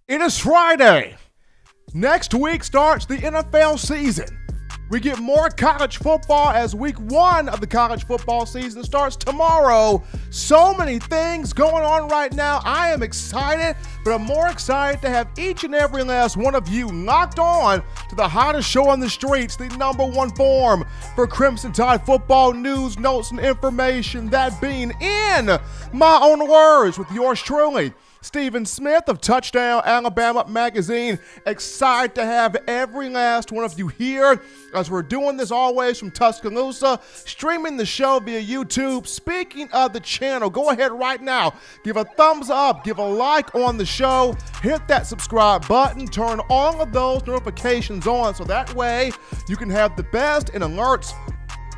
It is Friday. Next week starts the NFL season. We get more college football as week one of the college football season starts tomorrow. So many things going on right now. I am excited, but I'm more excited to have each and every last one of you locked on to the hottest show on the streets, the number one forum for Crimson Tide football news, notes, and information. That being in my own words with yours truly, Stephen Smith of Touchdown Alabama Magazine. Excited to have every last one of you here as we're doing this always from Tuscaloosa, streaming the show via YouTube. Speaking of the channel, go ahead right now, give a thumbs up, give a like on the show, hit that subscribe button, turn all of those notifications on so that way you can have the best in alerts,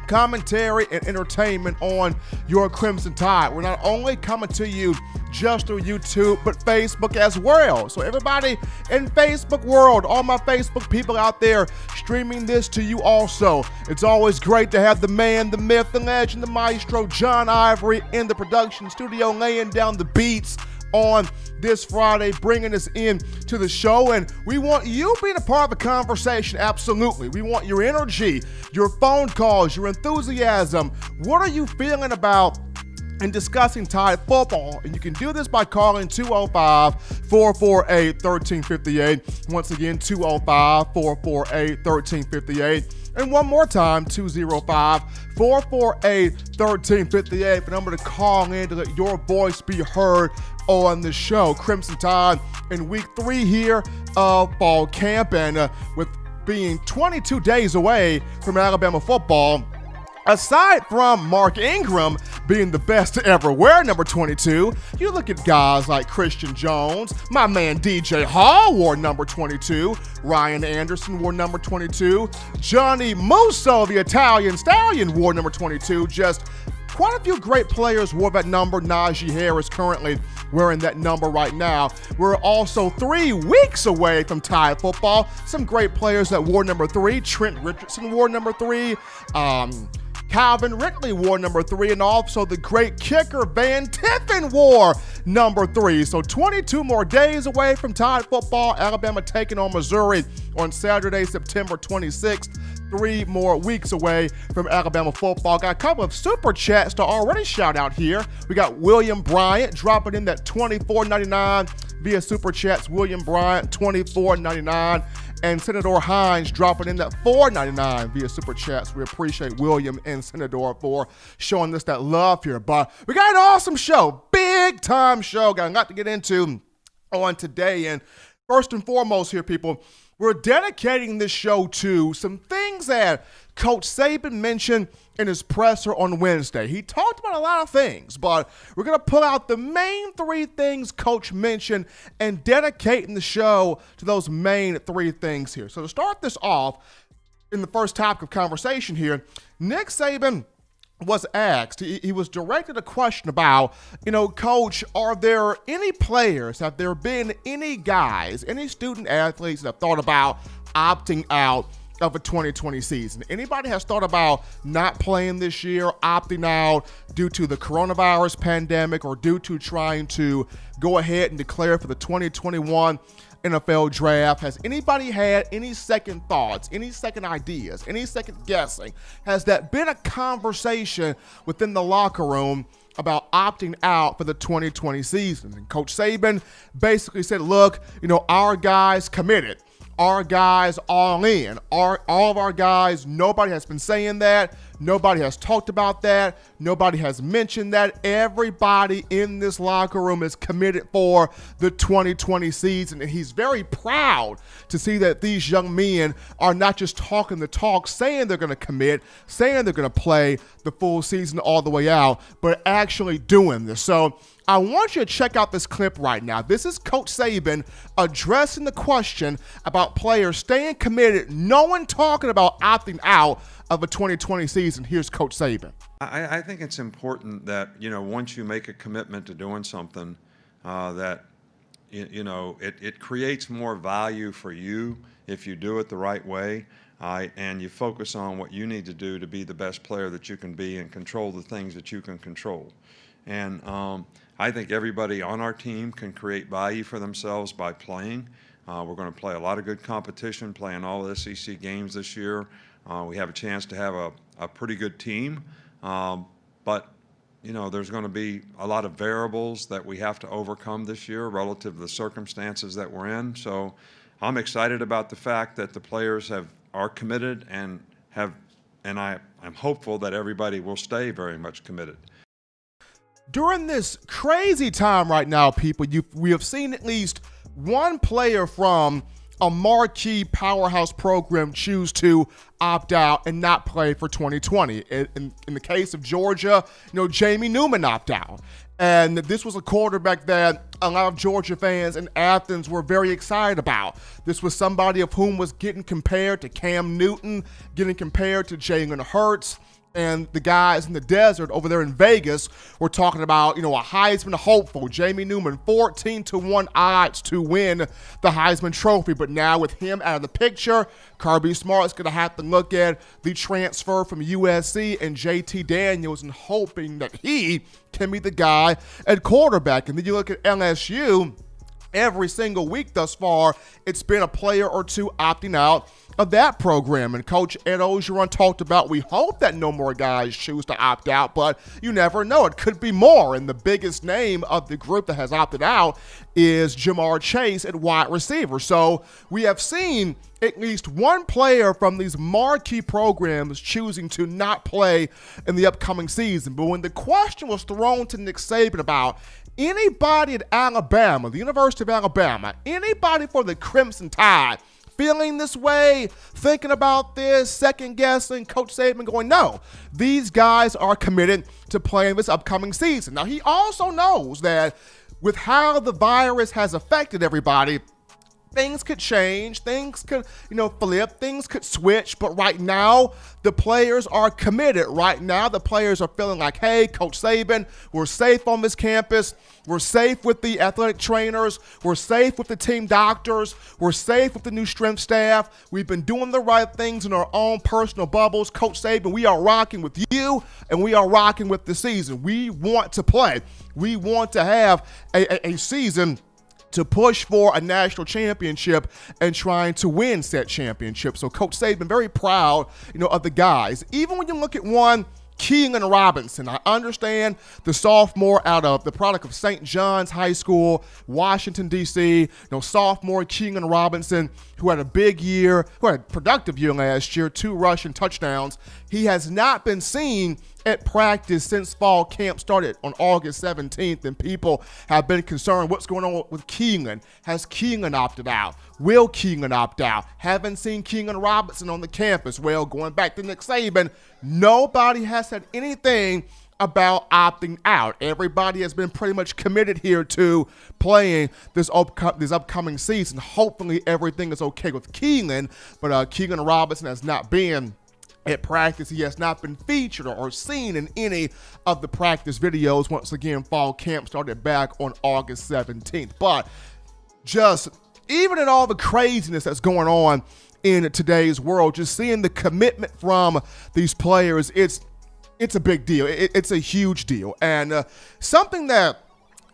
commentary, and entertainment on your Crimson Tide. We're not only coming to you just through YouTube, but Facebook as well. So everybody in Facebook world, all my Facebook people out there streaming this to you also. It's always great to have the man, the myth, the legend, the maestro, John Ivory in the production studio laying down the beats on this Friday, bringing us in to the show. And we want you being a part of the conversation. Absolutely. We want your energy, your phone calls, your enthusiasm. What are you feeling about and discussing Tide football? And you can do this by calling 205-448-1358. Once again, 205-448-1358. And one more time, 205-448-1358. The number to call in to let your voice be heard on the show. Crimson Tide in week 3 here of fall camp, and with being 22 days away from Alabama football, aside from Mark Ingram being the best to ever wear number 22, you look at guys like Christian Jones, my man DJ Hall wore number 22, Ryan Anderson wore number 22, Johnny Musso, the Italian Stallion, wore number 22. Just quite a few great players wore that number. Najee Harris currently wearing that number right now. We're also 3 weeks away from Tide football. Some great players that wore number 3. Trent Richardson wore number 3. Calvin Ridley wore number 3, and also the great kicker Van Tiffin wore number 3. So 22 more days away from Tide football. Alabama taking on Missouri on Saturday, September 26th. 3 more weeks away from Alabama football. Got a couple of super chats to already shout out here. We got William Bryant dropping in that $24.99 via super chats. William Bryant, $24.99. And Senator Hines dropping in that $4.99 via super chats. We appreciate William and Senator for showing us that love here. But we got an awesome show, big time show. Got a lot to get into on today. And first and foremost here, people, we're dedicating this show to some things that Coach Saban mentioned in his presser on Wednesday. He talked about a lot of things, but we're going to pull out the main 3 things Coach mentioned and dedicating the show to those main 3 things here. So to start this off, in the first topic of conversation here, Nick Saban was asked, he was directed a question about, Coach, are there any players, have there been any guys, any student athletes that have thought about opting out of a 2020 season? Anybody has thought about not playing this year, opting out due to the coronavirus pandemic or due to trying to go ahead and declare for the 2021 NFL draft? Has anybody had any second thoughts, any second ideas, any second guessing? Has that been a conversation within the locker room about opting out for the 2020 season? And Coach Saban basically said, look, our guys committed. Our guys all in. All of our guys, nobody has been saying that. Nobody has talked about that. Nobody has mentioned that. Everybody in this locker room is committed for the 2020 season. And he's very proud to see that these young men are not just talking the talk, saying they're going to commit, saying they're going to play the full season all the way out, but actually doing this. So I want you to check out this clip right now. This is Coach Saban addressing the question about players staying committed, no one talking about opting out of a 2020 season. Here's Coach Saban. I think it's important that, once you make a commitment to doing something, that, it creates more value for you if you do it the right way, and you focus on what you need to do to be the best player that you can be and control the things that you can control. And I think everybody on our team can create value for themselves by playing. We're going to play a lot of good competition, playing all the SEC games this year. We have a chance to have a pretty good team, but you know, there's going to be a lot of variables that we have to overcome this year relative to the circumstances that we're in. So I'm excited about the fact that the players are committed and I'm hopeful that everybody will stay very much committed. During this crazy time right now, people, we have seen at least one player from a marquee powerhouse program choose to opt out and not play for 2020. In the case of Georgia, Jamie Newman opted out. And this was a quarterback that a lot of Georgia fans in Athens were very excited about. This was somebody of whom was getting compared to Cam Newton, getting compared to Jalen Hurts. And the guys in the desert over there in Vegas were talking about, a Heisman hopeful, Jamie Newman, 14-1 odds to win the Heisman Trophy. But now with him out of the picture, Kirby Smart's going to have to look at the transfer from USC and JT Daniels and hoping that he can be the guy at quarterback. And then you look at LSU. Every single week thus far, it's been a player or two opting out of that program. And Coach Ed Orgeron talked about, we hope that no more guys choose to opt out, but you never know. It could be more. And the biggest name of the group that has opted out is Jamar Chase at wide receiver. So we have seen at least one player from these marquee programs choosing to not play in the upcoming season. But when the question was thrown to Nick Saban about anybody at Alabama, the University of Alabama, anybody for the Crimson Tide feeling this way, thinking about this, second-guessing, Coach Saban going, no, these guys are committed to playing this upcoming season. Now, he also knows that with how the virus has affected everybody, things could change, things could, flip, things could switch, but right now, the players are committed. Right now, the players are feeling like, hey, Coach Saban, we're safe on this campus, we're safe with the athletic trainers, we're safe with the team doctors, we're safe with the new strength staff, we've been doing the right things in our own personal bubbles. Coach Saban, we are rocking with you, and we are rocking with the season. We want to play. We want to have a season to push for a national championship and trying to win said championship. So Coach Saban very proud, of the guys. Even when you look at one, Keelan Robinson, I understand the sophomore out of the product of St. John's High School, Washington, D.C., sophomore Keelan Robinson, who had a big year, who had a productive year last year, 2 rushing touchdowns. He has not been seen at practice since fall camp started on August 17th, and people have been concerned what's going on with Keelan. Has Keelan opted out? Will Keelan opt out? Haven't seen Keelan Robinson on the campus. Well, going back to Nick Saban, nobody has said anything about opting out. Everybody has been pretty much committed here to playing this upcoming season. Hopefully everything is okay with Keelan, but Keelan Robinson has not been at practice. He has not been featured or seen in any of the practice videos. Once again, fall camp started back on August 17th. But just even in all the craziness that's going on in today's world, just seeing the commitment from these players, it's a big deal. It's a huge deal. And something that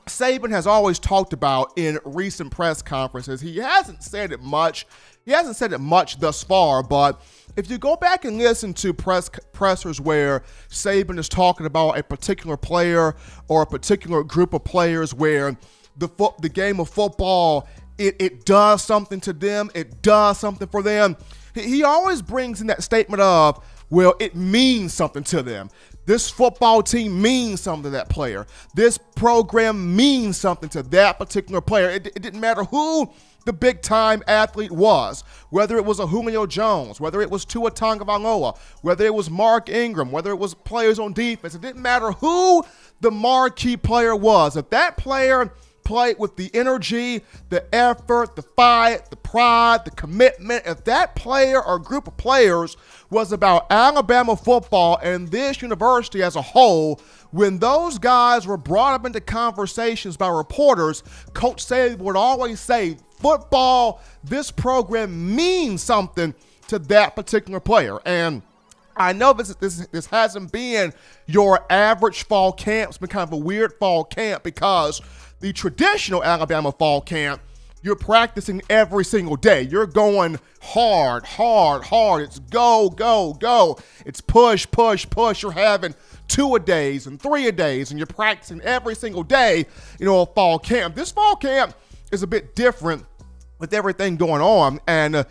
Saban has always talked about in recent press conferences, he hasn't said it much. He hasn't said it much thus far, but if you go back and listen to pressers where Saban is talking about a particular player or a particular group of players where the game of football, it does something to them, it does something for them, he always brings in that statement of, well, it means something to them. This football team means something to that player. This program means something to that particular player. It didn't matter who the big-time athlete was, whether it was a Julio Jones, whether it was Tua Tagovailoa, whether it was Mark Ingram, whether it was players on defense. It didn't matter who the marquee player was. If that player played with the energy, the effort, the fight, the pride, the commitment, if that player or group of players was about Alabama football and this university as a whole, when those guys were brought up into conversations by reporters, Coach Saban would always say, football, this program means something to that particular player. And I know this hasn't been your average fall camp. It's been kind of a weird fall camp because the traditional Alabama fall camp, you're practicing every single day. You're going hard. It's go, go, go. It's push. You're having 2-a-days and 3-a-days, and you're practicing every single day, a fall camp. This fall camp is a bit different with everything going on. And,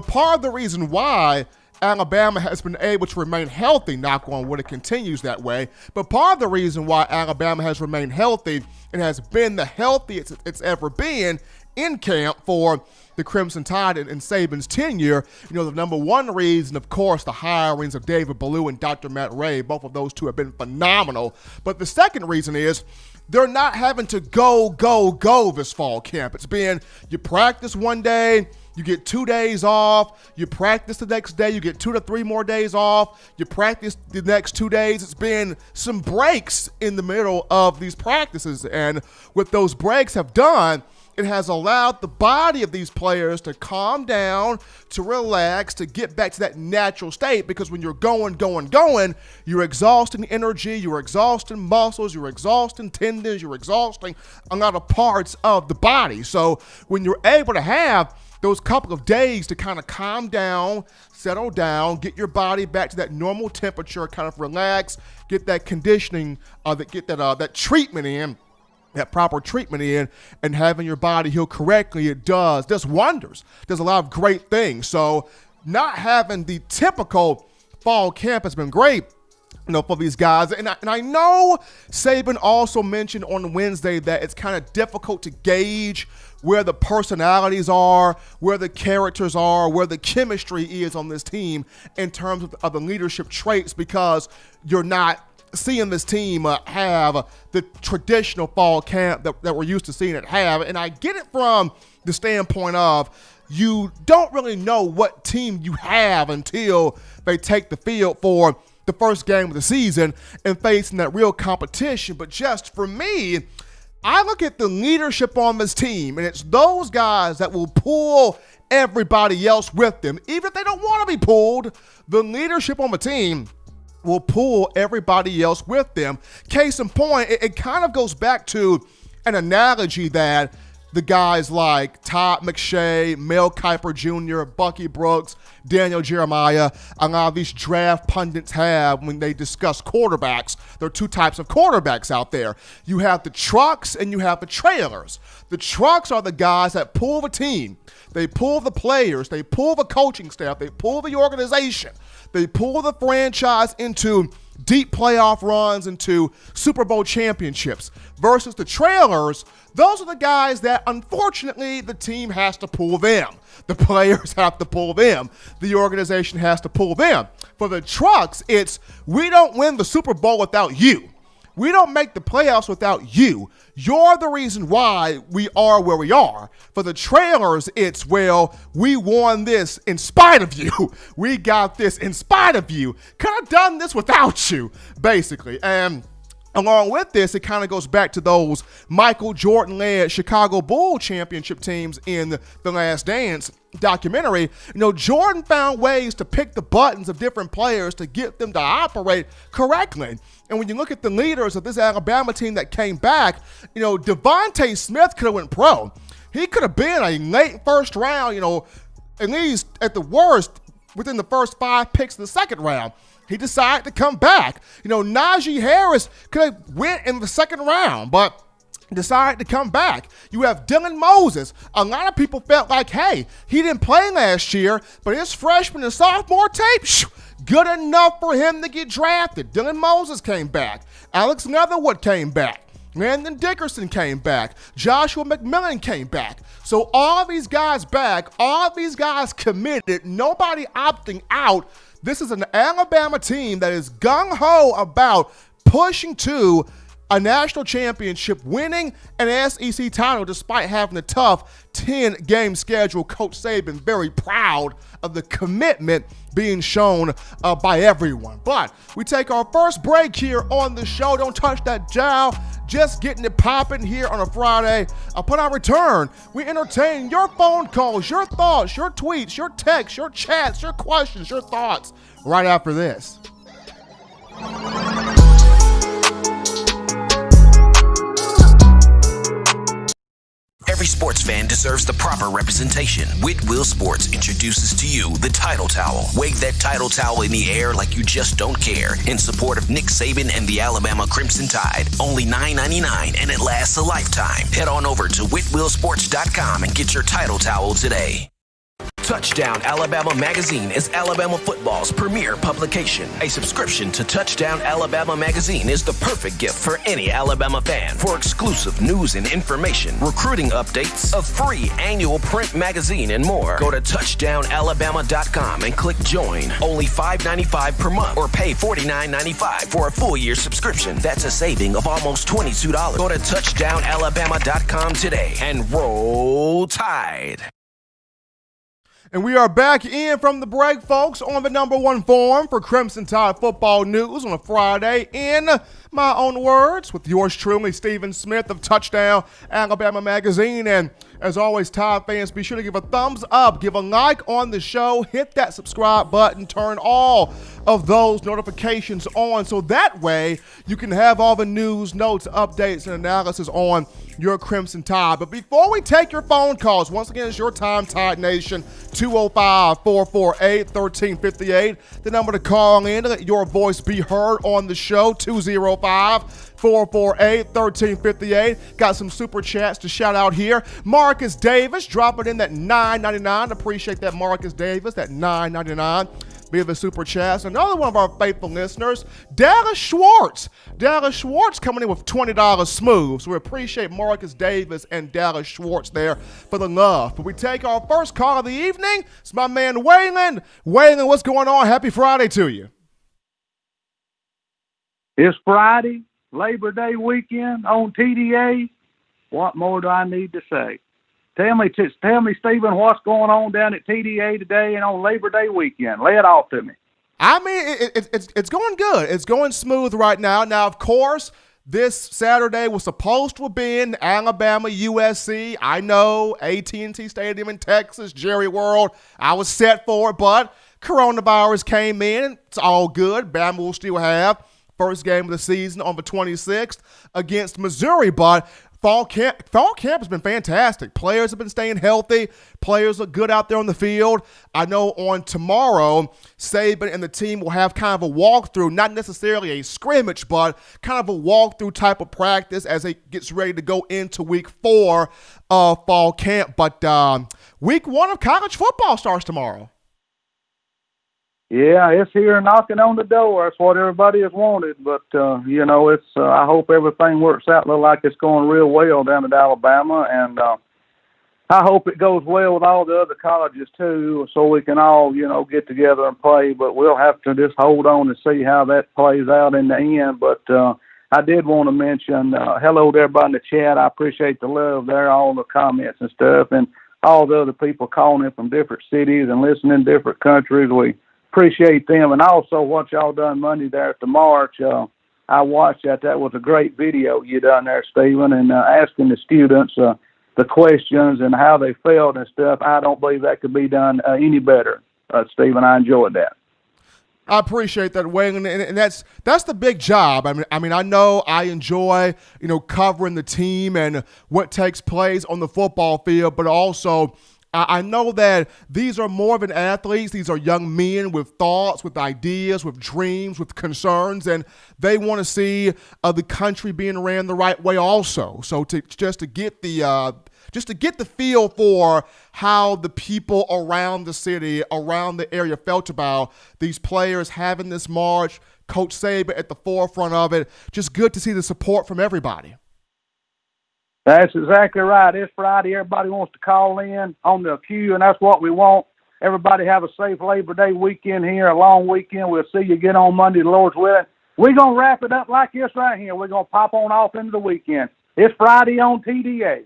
part of the reason why Alabama has been able to remain healthy, knock on wood, it continues that way. But part of the reason why Alabama has remained healthy and has been the healthiest it's ever been in camp for the Crimson Tide and Saban's tenure, the number one reason, of course, the hirings of David Ballou and Dr. Matt Ray. Both of those two have been phenomenal. But the second reason is they're not having to go this fall camp. It's been, you practice one day, you get 2 days off, you practice the next day, you get 2 to 3 more days off, you practice the next 2 days. It's been some breaks in the middle of these practices, and what those breaks have done, it has allowed the body of these players to calm down, to relax, to get back to that natural state, because when you're going, you're exhausting energy, you're exhausting muscles, you're exhausting tendons, you're exhausting a lot of parts of the body. So when you're able to have those couple of days to kind of calm down, settle down, get your body back to that normal temperature, kind of relax, get that conditioning, get that treatment in, that proper treatment in, and having your body heal correctly, it does wonders. There's a lot of great things. So not having the typical fall camp has been great, for these guys. And I know Saban also mentioned on Wednesday that it's kind of difficult to gauge where the personalities are, where the characters are, where the chemistry is on this team in terms of the leadership traits, because you're not seeing this team have the traditional fall camp that we're used to seeing it have. And I get it from the standpoint of you don't really know what team you have until they take the field for the first game of the season and facing that real competition. But just for me, I look at the leadership on this team, and it's those guys that will pull everybody else with them. Even if they don't want to be pulled, the leadership on the team will pull everybody else with them. Case in point, it kind of goes back to an analogy that the guys like Todd McShay, Mel Kiper Jr., Bucky Brooks, Daniel Jeremiah, a lot of these draft pundits have when they discuss quarterbacks. There are 2 types of quarterbacks out there. You have the trucks and you have the trailers. The trucks are the guys that pull the team. They pull the players. They pull the coaching staff. They pull the organization. They pull the franchise into deep playoff runs, into Super Bowl championships. Versus the trailers, those are the guys that, unfortunately, the team has to pull them. The players have to pull them. The organization has to pull them. For the trucks, it's, we don't win the Super Bowl without you. We don't make the playoffs without you. You're the reason why we are where we are. For the trailers, it's, well, we won this in spite of you. We got this in spite of you. Could have done this without you, basically. And along with this, it kind of goes back to those Michael Jordan-led Chicago Bulls championship teams in The Last Dance documentary. Jordan found ways to pick the buttons of different players to get them to operate correctly. And when you look at the leaders of this Alabama team that came back, Devontae Smith could have went pro. He could have been a late first round, at least at the worst, within the first 5 picks of the second round. He decided to come back. Najee Harris could have went in the second round, but decided to come back. You have Dylan Moses. A lot of people felt like, hey, he didn't play last year, but his freshman and sophomore tape, good enough for him to get drafted. Dylan Moses came back. Alex Leatherwood came back. Landon Dickerson came back. Joshua McMillan came back. So all these guys back, all these guys committed, nobody opting out. This is an Alabama team that is gung-ho about pushing to a national championship, winning an SEC title despite having a tough 10-game schedule. Coach Saban very proud of the commitment being shown by everyone. But we take our first break here on the show. Don't touch that dial. Just getting it popping here on a Friday. Upon our return, we entertain your phone calls, your thoughts, your tweets, your texts, your chats, your questions, your thoughts right after this. Every sports fan deserves the proper representation. Whitwell Sports introduces to you the Title Towel. Wave that Title Towel in the air like you just don't care in support of Nick Saban and the Alabama Crimson Tide. Only $9.99 and it lasts a lifetime. Head on over to whitwellsports.com and get your Title Towel today. Touchdown Alabama Magazine is Alabama football's premier publication. A subscription to Touchdown Alabama Magazine is the perfect gift for any Alabama fan. For exclusive news and information, recruiting updates, a free annual print magazine, and more, go to touchdownalabama.com and click join. Only $5.95 per month or pay $49.95 for a full year subscription. That's a saving of almost $22. Go to touchdownalabama.com today and roll Tide. And we are back in from the break, folks, on the number one forum for Crimson Tide football news on a Friday. In my own words, with yours truly, Stephen Smith of Touchdown Alabama Magazine. And as always, Tide fans, be sure to give a thumbs up, give a like on the show, hit that subscribe button, turn all of those notifications on so that way you can have all the news, notes, updates, and analysis on your Crimson Tide. But before we take your phone calls, once again, it's your time, Tide Nation, 205-448-1358. The number to call in to let your voice be heard on the show, 205-448-1358. Got some super chats to shout out here. Marcus Davis dropping in that $9.99. Appreciate that, Marcus Davis, that $9.99. Via the super chats. Another one of our faithful listeners, Dallas Schwartz. Dallas Schwartz coming in with $20 smooth. So we appreciate Marcus Davis and Dallas Schwartz there for the love. But we take our first call of the evening. It's my man Waylon. Waylon, what's going on? Happy Friday to you. It's Friday, Labor Day weekend on TDA. What more do I need to say? Tell me, Stephen, what's going on down at TDA today and on Labor Day weekend? Lay it off to me. I mean, it's going good. It's going smooth right now. Now, of course, this Saturday was supposed to have been Alabama USC. I know, AT&T Stadium in Texas, Jerry World. I was set for it, but coronavirus came in. It's all good. Bama will still have first game of the season on the 26th against Missouri, but Fall camp has been fantastic. Players have been staying healthy. Players look good out there on the field. I know on tomorrow, Saban and the team will have kind of a walkthrough, not necessarily a scrimmage, but kind of a walkthrough type of practice as it gets ready to go into week 4 of fall camp. But week 1 of college football starts tomorrow. Yeah, it's here knocking on the door. That's what everybody has wanted. But, it's I hope everything works out. Look like it's going real well down at Alabama. And I hope it goes well with all the other colleges, too, so we can all, get together and play. But we'll have to just hold on and see how that plays out in the end. But I did want to mention hello to everybody in the chat. I appreciate the love there, all the comments and stuff, and all the other people calling in from different cities and listening to different countries. We appreciate them. And also what y'all done Monday there at the march. I watched that. That was a great video you done there, Stephen, and asking the students the questions and how they felt and stuff. I don't believe that could be done any better, Stephen. I enjoyed that. I appreciate that, Waylon, and that's the big job. I mean, I know I enjoy, covering the team and what takes place on the football field, but also I know that these are more than athletes. These are young men with thoughts, with ideas, with dreams, with concerns, and they want to see the country being ran the right way also. So to get the feel for how the people around the city, around the area felt about these players having this march, Coach Saban at the forefront of it, just good to see the support from everybody. That's exactly right. It's Friday. Everybody wants to call in on the queue, and that's what we want. Everybody have a safe Labor Day weekend here, a long weekend. We'll see you again on Monday, the Lord's willing. We're going to wrap it up like this right here. We're going to pop on off into the weekend. It's Friday on TDA.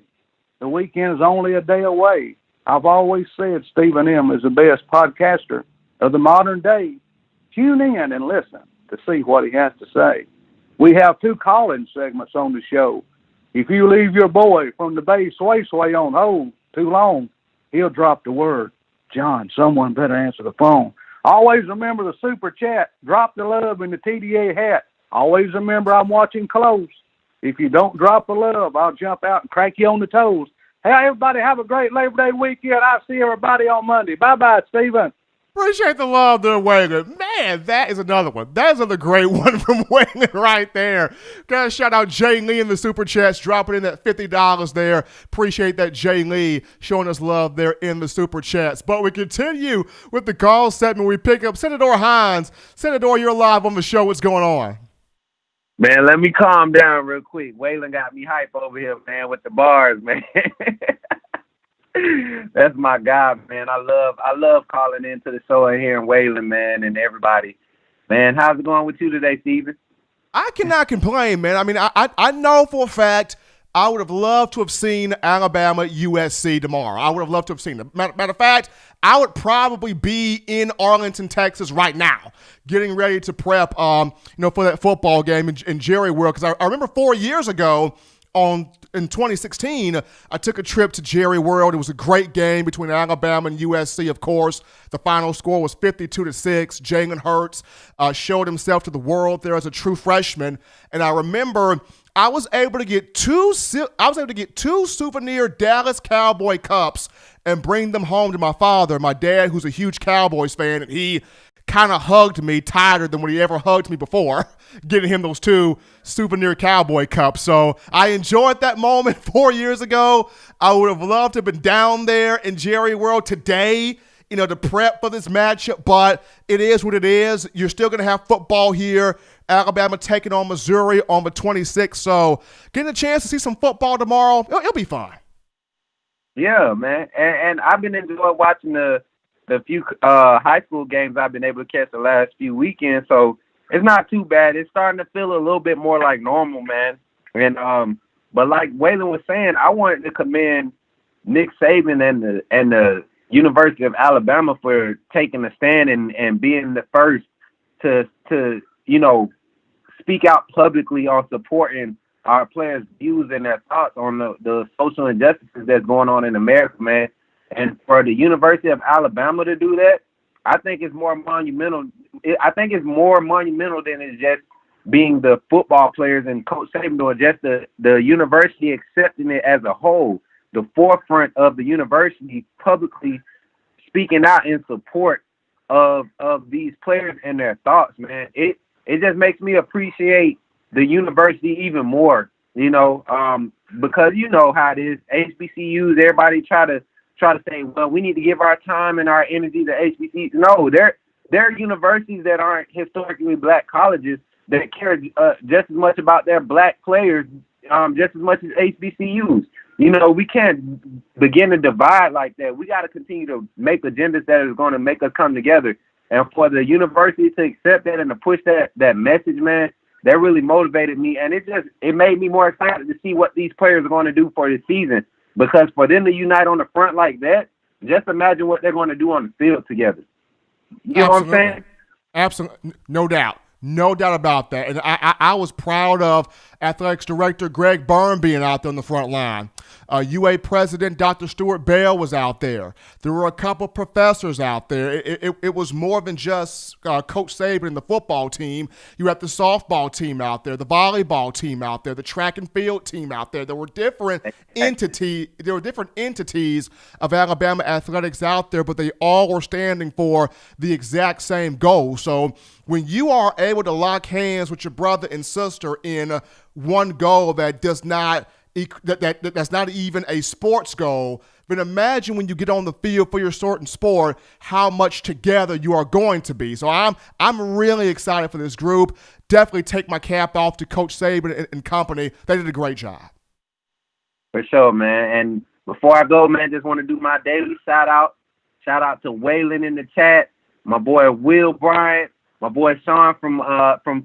The weekend is only a day away. I've always said Stephen M. is the best podcaster of the modern day. Tune in and listen to see what he has to say. We have 2 call-in segments on the show. If you leave your boy from the Bay Sway on hold too long, he'll drop the word, John, someone better answer the phone. Always remember the super chat. Drop the love in the TDA hat. Always remember I'm watching close. If you don't drop the love, I'll jump out and crack you on the toes. Hey, everybody, have a great Labor Day weekend. I'll see everybody on Monday. Bye-bye, Stephen. Appreciate the love there, Waylon. Man, that is another one. That is another great one from Waylon right there. Gotta shout out Jay Lee in the Super Chats, dropping in that $50 there. Appreciate that, Jay Lee, showing us love there in the Super Chats. But we continue with the call segment. We pick up Senator Hines. Senator, you're live on the show. What's going on? Man, let me calm down real quick. Waylon got me hype over here, man, with the bars, man. That's my guy, man. I love calling into the show and hearing Waylon, man, and everybody. Man, how's it going with you today, Steven? I cannot complain, man. I mean, I know for a fact I would have loved to have seen Alabama USC tomorrow. I would have loved to have seen it. Matter of fact, I would probably be in Arlington, Texas right now, getting ready to prep, for that football game in Jerry World. Because I remember 4 years ago, in 2016, I took a trip to Jerry World. It was a great game between Alabama and USC, of course. The final score was 52-6. Jalen Hurts showed himself to the world there as a true freshman. And I remember I was able to get two souvenir Dallas Cowboy cups and bring them home to my father, my dad, who's a huge Cowboys fan, and he kind of hugged me tighter than when he ever hugged me before, getting him those 2 souvenir Cowboy cups. So I enjoyed that moment 4 years ago. I would have loved to have been down there in Jerry World today, to prep for this matchup, but it is what it is. You're still going to have football here. Alabama taking on Missouri on the 26th. So getting a chance to see some football tomorrow, it'll be fun. Yeah, man. And I've been enjoying watching the few high school games I've been able to catch the last few weekends. So it's not too bad. It's starting to feel a little bit more like normal, man. And but like Waylon was saying, I wanted to commend Nick Saban and the University of Alabama for taking a stand and being the first to speak out publicly on supporting our players' views and their thoughts on the social injustices that's going on in America, man. And for the University of Alabama to do that, I think it's more monumental. I think it's more monumental than it's just being the football players and Coach Saban, or just the university accepting it as a whole. The forefront of the university publicly speaking out in support of these players and their thoughts, man. It just makes me appreciate the university even more, because you know how it is. HBCUs, everybody try to say, well, we need to give our time and our energy to HBCUs. No, they're universities that aren't historically black colleges that care just as much about their black players, just as much as HBCUs. We can't begin to divide like that. We got to continue to make agendas that is going to make us come together. And for the university to accept that and to push that message, man, that really motivated me. And it made me more excited to see what these players are going to do for this season. Because for them to unite on the front like that, just imagine what they're going to do on the field together. You know what I'm saying? Absolutely. No doubt. No doubt about that. And I was proud of Athletics Director Greg Byrne being out there on the front line. UA President Dr. Stuart Bell was out there. There were a couple of professors out there. It was more than just Coach Saban and the football team. You had the softball team out there, the volleyball team out there, the track and field team out there. There were different entities of Alabama athletics out there, but they all were standing for the exact same goal. So when you are able to lock hands with your brother and sister in one goal that does not that's not even a sports goal, then imagine when you get on the field for your certain sport how much together you are going to be. So I'm really excited for this group. Definitely take my cap off to Coach Saban and company. They did a great job. For sure, man. And before I go, man, just want to do my daily shout out. Shout out to Waylon in the chat, my boy Will Bryant, my boy Sean from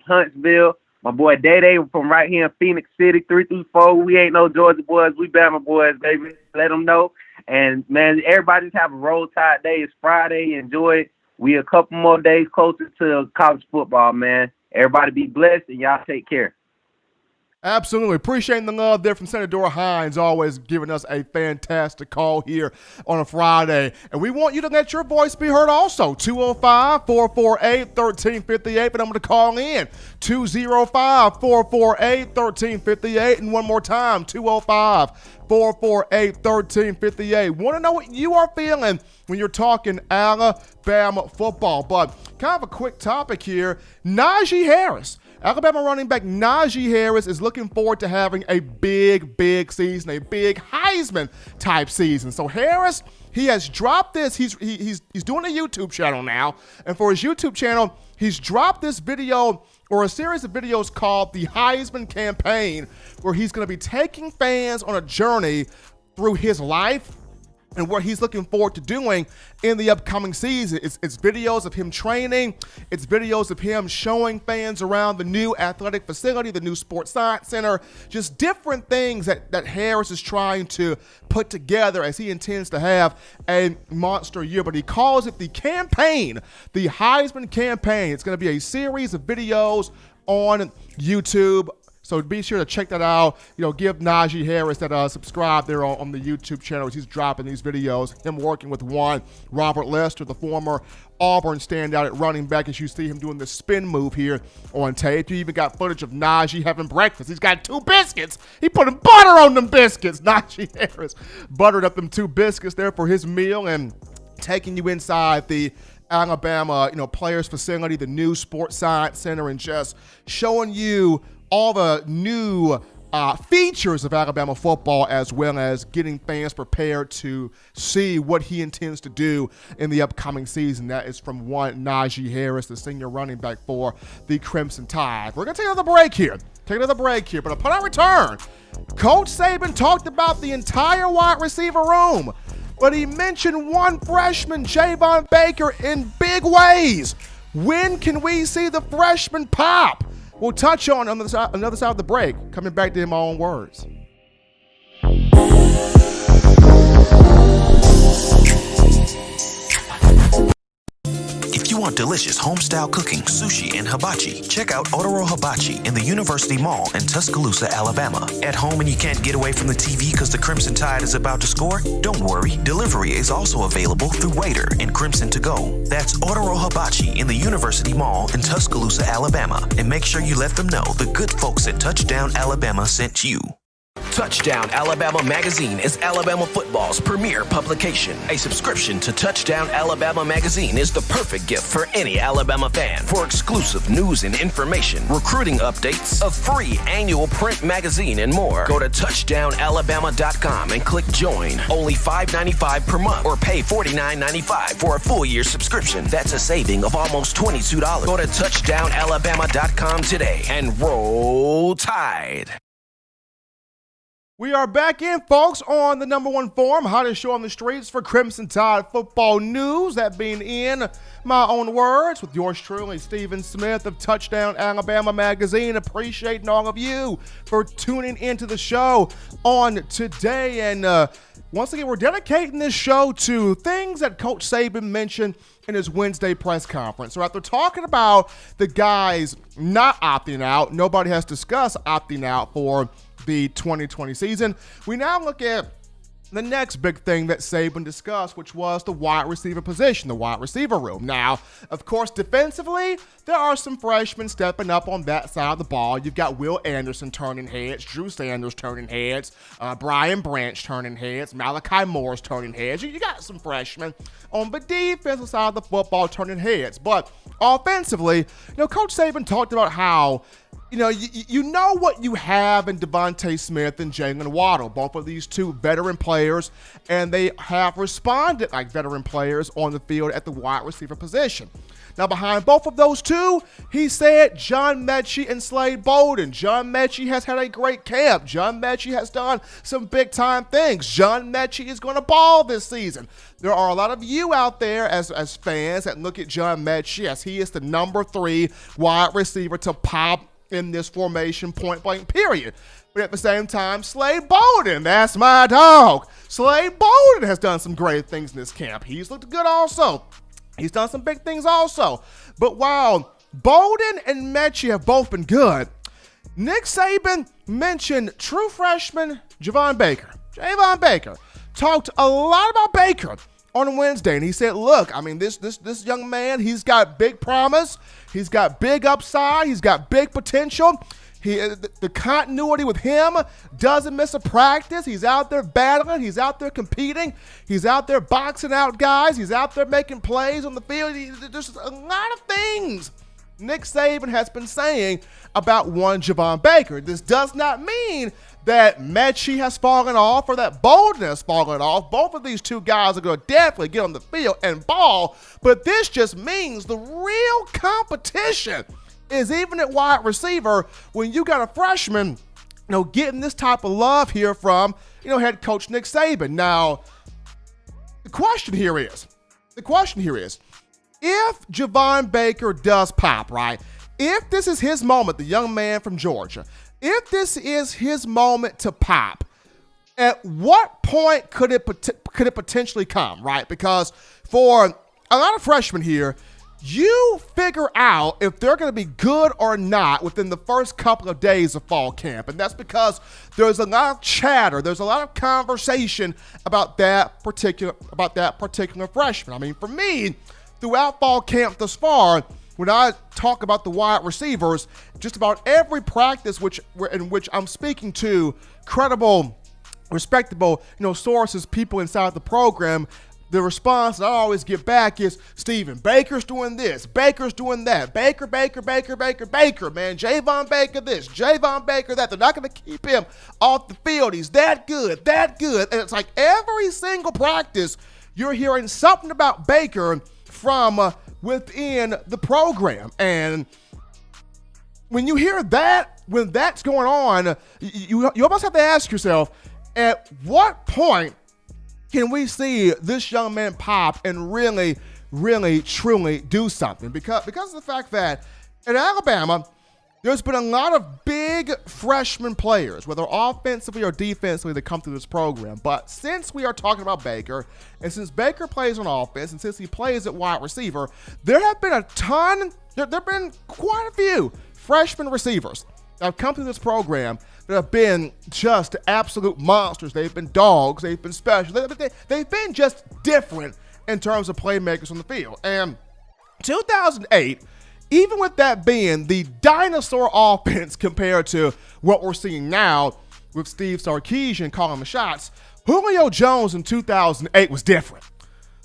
Huntsville, my boy Day from right here in Phoenix City, 334. We ain't no Georgia boys, we Bama boys, baby. Let them know. And man, everybody just have a roll tide day. It's Friday. Enjoy it. We a couple more days closer to college football, man. Everybody be blessed and y'all take care. Absolutely. Appreciating the love there from Senator Hines, always giving us a fantastic call here on a Friday. And we want you to let your voice be heard also. 205-448-1358, but I'm going to call in. 205-448-1358. And one more time, 205-448-1358. Want to know what you are feeling when you're talking Alabama football. But kind of a quick topic here. Najee Harris. Alabama running back Najee Harris is looking forward to having a big season, a big Heisman-type season. So Harris, he has dropped this. He's doing a YouTube channel now. And for his YouTube channel, he's dropped this video or a series of videos called the Heisman Campaign, where he's going to be taking fans on a journey through his life and what he's looking forward to doing in the upcoming season. It's videos of him training. It's videos of him showing fans around the new athletic facility, the new sports science center, just different things that Harris is trying to put together as he intends to have a monster year. But he calls it the campaign, the Heisman Campaign. It's going to be a series of videos on YouTube. So be sure to check that out. Give Najee Harris that subscribe there on the YouTube channel as he's dropping these videos. Him working with one, Robert Lester, the former Auburn standout at running back, as you see him doing the spin move here on tape. You even got footage of Najee having breakfast. He's got 2 biscuits. He putting butter on them biscuits. Najee Harris buttered up them 2 biscuits there for his meal and taking you inside the Alabama, players facility, the new sports science center, and just showing you all the new features of Alabama football, as well as getting fans prepared to see what he intends to do in the upcoming season. That is from one Najee Harris, the senior running back for the Crimson Tide. We're going to take another break here. But upon our return, Coach Saban talked about the entire wide receiver room, but he mentioned one freshman, Javon Baker, in big ways. When can we see the freshman pop? We'll touch on another side of the break, coming back to him, my own words. If you want delicious home-style cooking, sushi, and hibachi, check out Otoro Hibachi in the University Mall in Tuscaloosa, Alabama. At home and you can't get away from the TV because the Crimson Tide is about to score? Don't worry, delivery is also available through Waitr and Crimson2go. That's Otoro Hibachi in the University Mall in Tuscaloosa, Alabama. And make sure you let them know the good folks at Touchdown Alabama sent you. Touchdown Alabama Magazine is Alabama football's premier publication. A subscription to Touchdown Alabama Magazine is the perfect gift for any Alabama fan. For exclusive news and information, recruiting updates, a free annual print magazine, and more, go to touchdownalabama.com and click join. Only $5.95 per month or pay $49.95 for a full year subscription. That's a saving of almost $22. Go to touchdownalabama.com today and roll Tide. We are back in, folks, on the number one forum, hottest show on the streets for Crimson Tide football news. That being in my own words, with yours truly, Stephen Smith of Touchdown Alabama Magazine. Appreciating all of you for tuning into the show on today. And once again, we're dedicating this show to things that Coach Saban mentioned in his Wednesday press conference. So after talking about the guys not opting out, nobody has discussed opting out for the 2020 season. We now look at the next big thing that Saban discussed, which was the wide receiver position, the wide receiver room. Now, of course, defensively, there are some freshmen stepping up on that side of the ball. You've got Will Anderson turning heads, Drew Sanders turning heads, Brian Branch turning heads, Malachi Moore's turning heads. You got some freshmen on the defensive side of the football turning heads. But offensively, Coach Saban talked about how you know what you have in Devontae Smith and Jalen Waddle, both of these two veteran players, and they have responded like veteran players on the field at the wide receiver position. Now, behind both of those two, he said John Mechie and Slade Bolden. John Mechie has had a great camp. John Mechie has done some big-time things. John Mechie is going to ball this season. There are a lot of you out there as fans that look at John Mechie as he is the number 3 wide receiver to pop in this formation point-blank period. But at the same time, Slade Bolden, that's my dog. Slade Bolden has done some great things in this camp. He's looked good also. He's done some big things also. But while Bolden and Mechie have both been good, Nick Saban mentioned true freshman Javon Baker. Javon Baker talked a lot about Baker on Wednesday, and he said, look, I mean, this young man, he's got big promise. He's got big upside. He's got big potential. The continuity with him, doesn't miss a practice. He's out there battling. He's out there competing. He's out there boxing out guys. He's out there making plays on the field. There's a lot of things Nick Saban has been saying about one Javon Baker. This does not mean that Mechie has fallen off or that Bolden has fallen off. Both of these two guys are going to definitely get on the field and ball, but this just means the real competition is even at wide receiver when you got a freshman, getting this type of love here from, head coach Nick Saban. Now, the question here is, if Javon Baker does pop, right? If this is his moment, the young man from Georgia, if this is his moment to pop, at what point could it potentially come, right? Because for a lot of freshmen here, you figure out if they're going to be good or not within the first couple of days of fall camp. And that's because there's a lot of chatter. There's a lot of conversation about that particular freshman. I mean, for me, throughout fall camp thus far, when I talk about the wide receivers, just about every practice in which I'm speaking to credible, respectable, sources, people inside the program, the response that I always get back is, Steven, Baker's doing this, Baker's doing that, Baker, man, Javon Baker this, Javon Baker that. They're not going to keep him off the field. He's that good. And it's like every single practice, you're hearing something about Baker from within the program. And when you hear that, when that's going on, you almost have to ask yourself, at what point can we see this young man pop and really, really, truly do something? Because of the fact that at Alabama, there's been a lot of big freshman players, whether offensively or defensively, that come through this program. But since we are talking about Baker, and since Baker plays on offense, and since he plays at wide receiver, there have been there have been quite a few freshman receivers that have come through this program that have been just absolute monsters. They've been dogs. They've been special. They've been just different in terms of playmakers on the field. And 2008, even with that being the dinosaur offense compared to what we're seeing now with Steve Sarkisian calling the shots, Julio Jones in 2008 was different.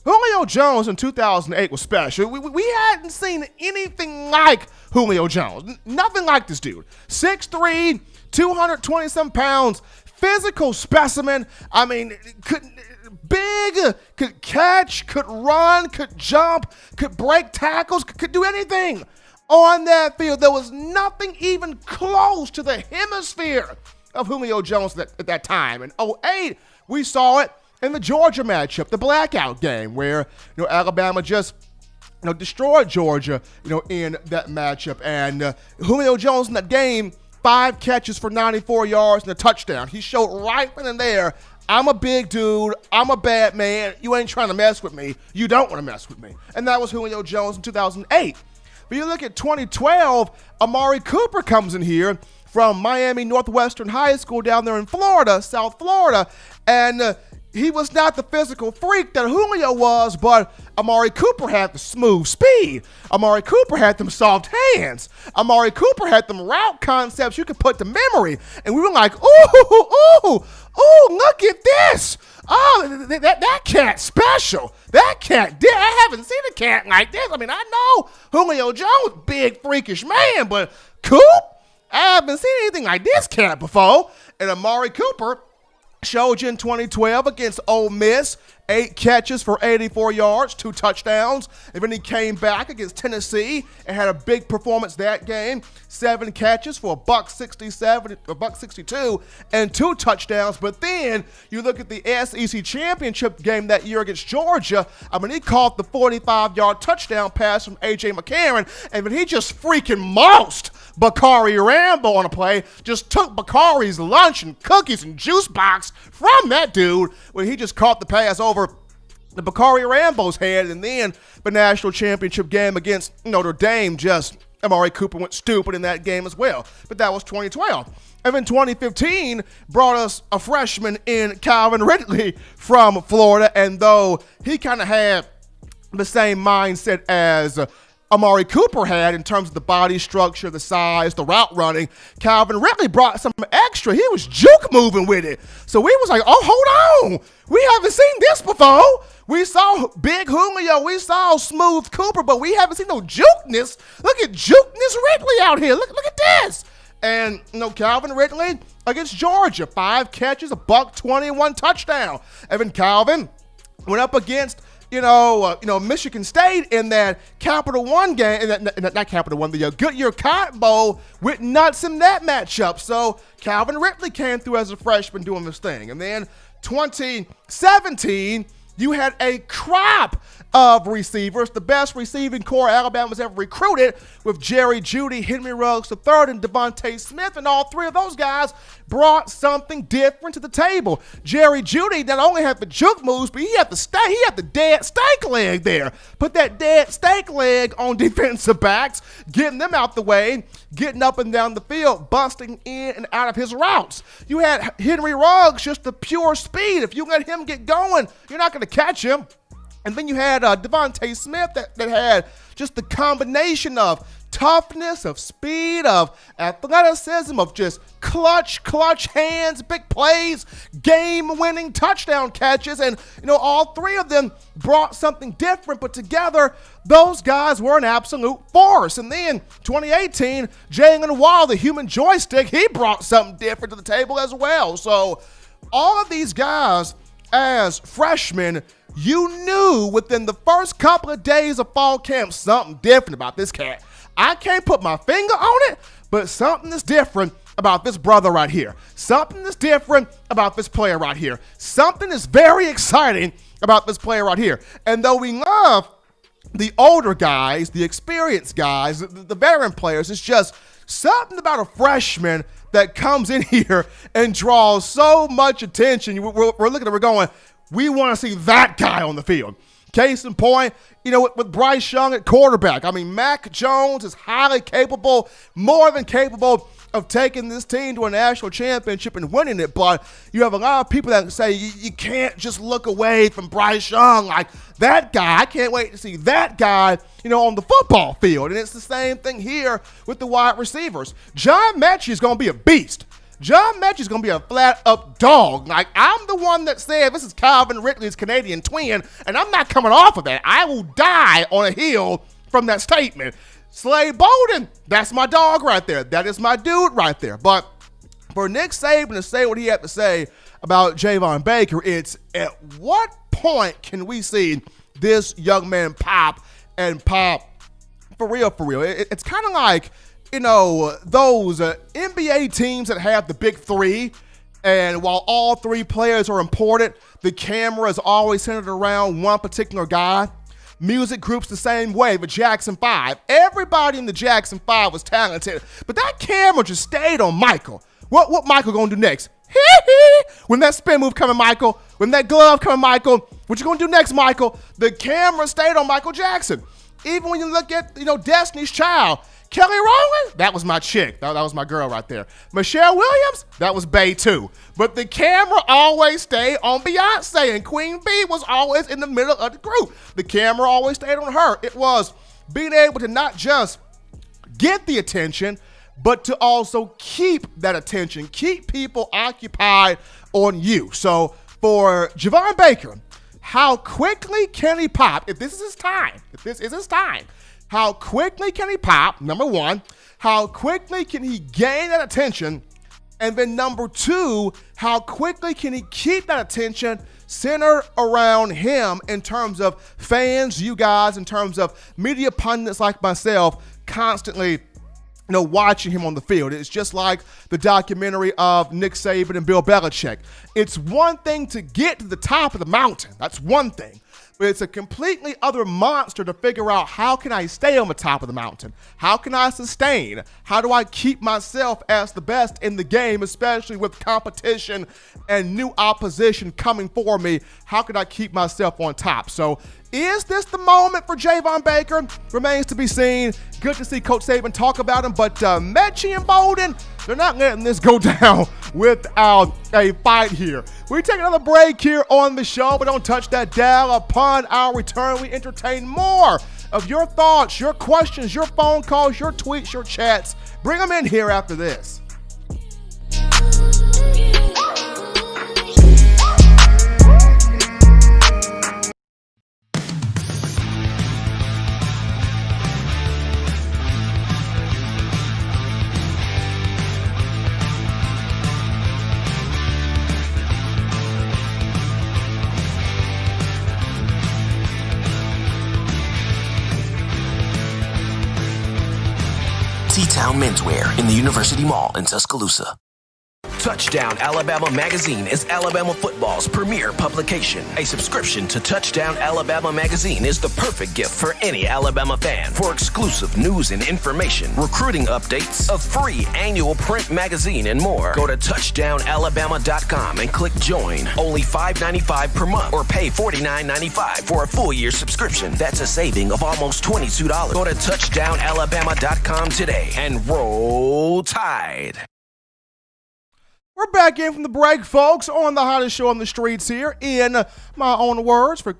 Julio Jones in 2008 was special. We hadn't seen anything like Julio Jones. Nothing like this dude. 6'3", 227 pounds, physical specimen. I mean, could catch, could run, could jump, could break tackles, could do anything on that field. There was nothing even close to the hemisphere of Julio Jones at that time. In 2008, we saw it in the Georgia matchup, the blackout game, where Alabama just destroyed Georgia in that matchup. And Julio Jones in that game, 5 catches for 94 yards and a touchdown. He showed right then and there, I'm a big dude, I'm a bad man, you ain't trying to mess with me, you don't want to mess with me. And that was Julio Jones in 2008. But you look at 2012, Amari Cooper comes in here from Miami Northwestern High School down there in Florida, South Florida, and he was not the physical freak that Julio was, but Amari Cooper had the smooth speed. Amari Cooper had them soft hands. Amari Cooper had them route concepts you could put to memory. And we were like, ooh, look at this. Oh, that cat's special. That cat, I haven't seen a cat like this. I mean, I know Julio Jones, big freakish man, but Coop? I haven't seen anything like this cat before. And Amari Cooper showed you in 2012 against Ole Miss, 8 catches for 84 yards, 2 touchdowns. And then he came back against Tennessee and had a big performance that game. 7 catches for $162, and 2 touchdowns. But then you look at the SEC championship game that year against Georgia. I mean, he caught the 45-yard touchdown pass from A.J. McCarron, and then he just freaking mossed Bakari Rambo on a play, just took Bakari's lunch and cookies and juice box from that dude when he just caught the pass over the Bakari Rambo's head. And then the national championship game against Notre Dame, just Amari Cooper went stupid in that game as well. But that was 2012. And then 2015 brought us a freshman in Calvin Ridley from Florida. And though he kind of had the same mindset as Amari Cooper had in terms of the body structure, the size, the route running, Calvin Ridley brought some extra. He was juke moving with it. So we was like, oh, hold on. We haven't seen this before. We saw Big Julio. We saw Smooth Cooper, but we haven't seen no jukeness. Look at jukeness Ridley out here. Look at this. And, Calvin Ridley against Georgia, 5 catches, $121 touchdown. Evan Calvin went up against Michigan State in that Capital One game, not Capital One, the Goodyear Cotton Bowl with nuts in that matchup. So Calvin Ridley came through as a freshman doing this thing. And then 2017, you had a crop of receivers, the best receiving core Alabama's ever recruited, with Jerry Jeudy, Henry Ruggs III, and Devontae Smith, and all 3 of those guys brought something different to the table. Jerry Jeudy not only had the juke moves, but he had the dead steak leg there. Put that dead steak leg on defensive backs, getting them out the way, getting up and down the field, busting in and out of his routes. You had Henry Ruggs, just the pure speed. If you let him get going, you're not going to catch him. And then you had Devontae Smith that had just the combination of toughness, of speed, of athleticism, of just clutch hands, big plays, game-winning touchdown catches. And, all 3 of them brought something different, but together, those guys were an absolute force. And then 2018, Jalen Wall, the human joystick, he brought something different to the table as well. So all of these guys, as freshmen, you knew within the first couple of days of fall camp something different about this cat. I can't put my finger on it, but something is different about this brother right here. Something is different about this player right here. Something is very exciting about this player right here. And though we love the older guys, the experienced guys, the veteran players, it's just something about a freshman that comes in here and draws so much attention. We're looking at it, we're going, we want to see that guy on the field. Case in point, with Bryce Young at quarterback. I mean, Mac Jones is highly capable, more than capable of taking this team to a national championship and winning it. But you have a lot of people that say you can't just look away from Bryce Young. Like, that guy, I can't wait to see that guy, on the football field. And it's the same thing here with the wide receivers. John Mechie is going to be a beast. John Mechie is going to be a flat-up dog. Like, I'm the one that said this is Calvin Ridley's Canadian twin, and I'm not coming off of that. I will die on a hill from that statement. Slade Bolden, that's my dog right there. That is my dude right there. But for Nick Saban to say what he had to say about Javon Baker, it's at what point can we see this young man pop and pop for real, for real? It's kind of like, those NBA teams that have the big 3, and while all 3 players are important, the camera is always centered around one particular guy. Music groups the same way, the Jackson 5. Everybody in the Jackson 5 was talented, but that camera just stayed on Michael. What Michael gonna do next? When that spin move coming, Michael. When that glove coming, Michael. What you gonna do next, Michael? The camera stayed on Michael Jackson. Even when you look at, Destiny's Child, Kelly Rowland, that was my chick. That was my girl right there. Michelle Williams, that was Bae too. But the camera always stayed on Beyonce, and Queen Bee was always in the middle of the group. The camera always stayed on her. It was being able to not just get the attention, but to also keep that attention, keep people occupied on you. So for Javon Baker, how quickly can he pop? If this is his time, how quickly can he pop, number one? how quickly can he gain that attention? And then number two, how quickly can he keep that attention centered around him in terms of fans, you guys, in terms of media pundits like myself, constantly watching him on the field. It's just like the documentary of Nick Saban and Bill Belichick. It's one thing to get to the top of the mountain. That's one thing. But it's a completely other monster to figure out, how can I stay on the top of the mountain? How can I sustain? How do I keep myself as the best in the game, especially with competition and new opposition coming for me? How can I keep myself on top? So is this the moment for Javon Baker? Remains to be seen. Good to see Coach Saban talk about him, but Mechie and Bolden, they're not letting this go down without a fight here. We take another break here on the show, but don't touch that dial. Upon our return, we entertain more of your thoughts, your questions, your phone calls, your tweets, your chats. Bring them in here after this. T-Town Menswear in the University Mall in Tuscaloosa. Touchdown Alabama Magazine is Alabama football's premier publication. A subscription to Touchdown Alabama Magazine is the perfect gift for any Alabama fan. For exclusive news and information, recruiting updates, a free annual print magazine, and more, go to touchdownalabama.com and click join. Only $5.95 per month, or pay $49.95 for a full year subscription. That's a saving of almost $22. Go to touchdownalabama.com today and roll Tide. We're back in from the break, folks, on the hottest show on the streets here, in my own words, for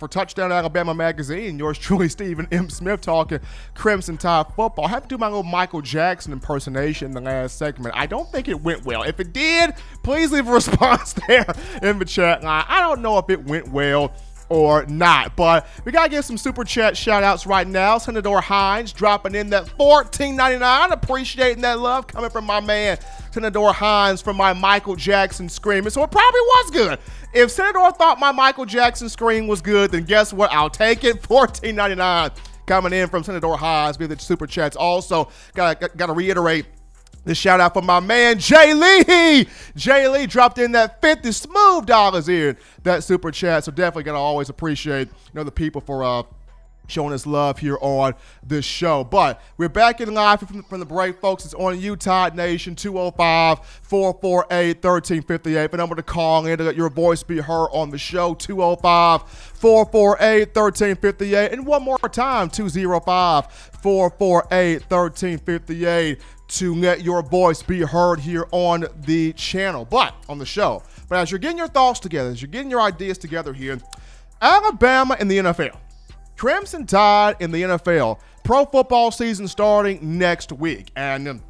Touchdown Alabama Magazine. Yours truly, Stephen M. Smith, talking Crimson Tide football. I have to do my little Michael Jackson impersonation in the last segment. I don't think it went well. If it did, please leave a response there in the chat line. I don't know if it went well or not, but we gotta give some super chat shout outs right now. Senator Hines dropping in that $14.99, appreciating that love coming from my man Senator Hines from my Michael Jackson scream. So it probably was good. If Senator thought my Michael Jackson scream was good, then guess what? I'll take it. $14.99 coming in from Senator Hines via the super chats. Also gotta reiterate the shout out for my man Jay Lee. Jay Lee dropped in that $50 smooth dollars in that super chat. So definitely gonna always appreciate the people for showing us love here on this show. But we're back in live from the break, folks. It's on Utah Nation, 205-448-1358. The number to call in to let your voice be heard on the show, 205-448-1358. And one more time, 205-448-1358 to let your voice be heard here on the channel, but on the show. But as you're getting your thoughts together, as you're getting your ideas together here, Alabama in the NFL. Crimson Tide in the NFL. Pro football season starting next week. And